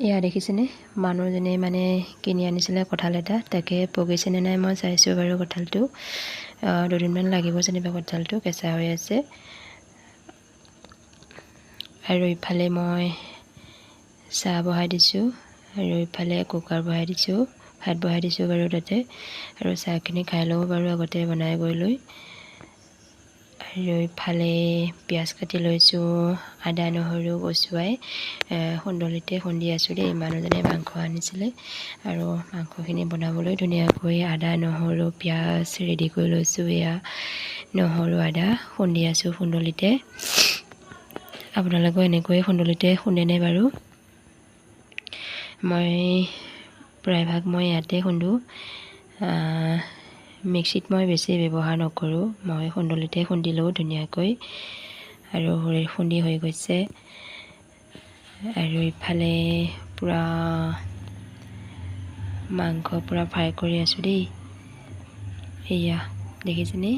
এয়া দেখিছেনে মানুহজনে মানে কিনি আনিছিলে কঁঠাল এটা, তাকে পকিছেনে নাই মই চাইছোঁ বাৰু। কঁঠালটো দুদিনমান লাগিব যেনিবা, কঁঠালটো কেঁচা হৈ আছে। আৰু ইফালে মই চাহ বহাই দিছোঁ, আৰু ইফালে কুকাৰ বহাই দিছোঁ, ভাত বহাই দিছোঁ বাৰু তাতে। আৰু চাহখিনি খাই লওঁ বাৰু আগতে বনাই গৈ লৈ। আৰু ইফালে পিঁয়াজ কাটি লৈছোঁ, আদা নহৰু কচুৱাই খুন্দলিতে খুন্দি আছোঁ দেই। মানুহজনে মাংস আনিছিলে আৰু মাংসখিনি বনাবলৈ ধুনীয়াকৈ আদা নহৰু পিঁয়াজ ৰেডি কৰি লৈছোঁ। এয়া নহৰু আদা খুন্দি আছোঁ খুন্দলিতে। আপোনালোকেও এনেকৈয়ে খুন্দলিতে খুন্দেনে বাৰু? মই প্ৰায়ভাগ মই ইয়াতে খুন্দোঁ। মিক্সিত মই বেছি ব্যৱহাৰ নকৰোঁ, মই খুন্দলিতে খুন্দি লওঁ ধুনীয়াকৈ। আৰু খুন্দি হৈ গৈছে। আৰু ইফালে পূৰা মাংস পূৰা ফ্ৰাই কৰি আছোঁ দেই। এয়া দেখিছেনে?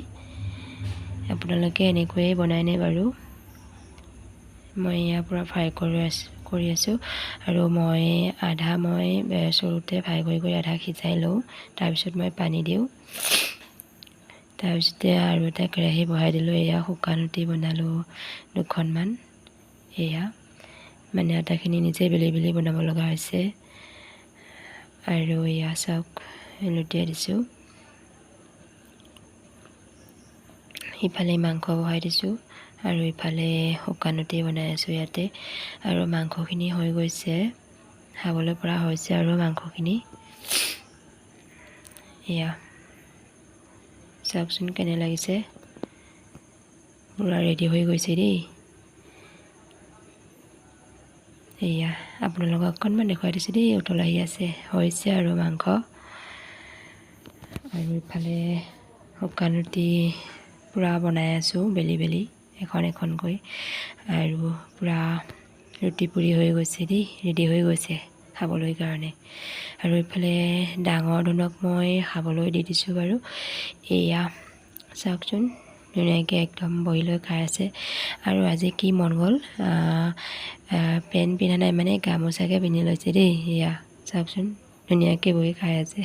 আপোনালোকে এনেকৈয়ে বনায়নে বাৰু? মই ইয়াৰ পৰা ফ্ৰাই কৰি আছোঁ। আৰু মই আধা চৰুতে ফ্ৰাই কৰি আধা সিজাই লওঁ, তাৰপিছত মই পানী দিওঁ। তাৰপিছতে আৰু এটা কেৰাহী বহাই দিলোঁ। এয়া শুকান ৰুটি বনালোঁ দুখনমান। এয়া মানে আটাখিনি নিজে বেলি বেলি বনাব লগা হৈছে। আৰু এয়া চাওক লুটিয়াই দিছোঁ। ইফালে মাংস বহাই দিছোঁ আৰু ইফালে শুকান ৰুটি বনাই আছোঁ ইয়াতে। আৰু মাংসখিনি হৈ গৈছে, খাবলৈ পৰা হৈছে আৰু মাংসখিনি। এয়া চাওকচোন কেনে লাগিছে, পূৰা ৰেডি হৈ গৈছে দেই। এয়া আপোনালোকক অকণমান দেখুৱাই দিছোঁ দেই, উতল আহি আছে, হৈছে আৰু মাংস। আৰু ইফালে শুকান ৰুটি পূৰা বনাই আছোঁ বেলি বেলি এখন এখনকৈ। আৰু পূৰা ৰুটি পুৰি হৈ গৈছে দেই, ৰেডি হৈ গৈছে খাবলৈ কাৰণে। আৰু ইফালে ডাঙৰ ধনক মই খাবলৈ দি দিছোঁ বাৰু। এয়া চাওকচোন ধুনীয়াকৈ একদম বহি লৈ খাই আছে। আৰু আজি কি মন গ'ল, পেণ্ট পিন্ধা নাই মানে গামোচাকে পিন্ধি লৈছে দেই। এয়া চাওকচোন ধুনীয়াকৈ বহি খাই আছে।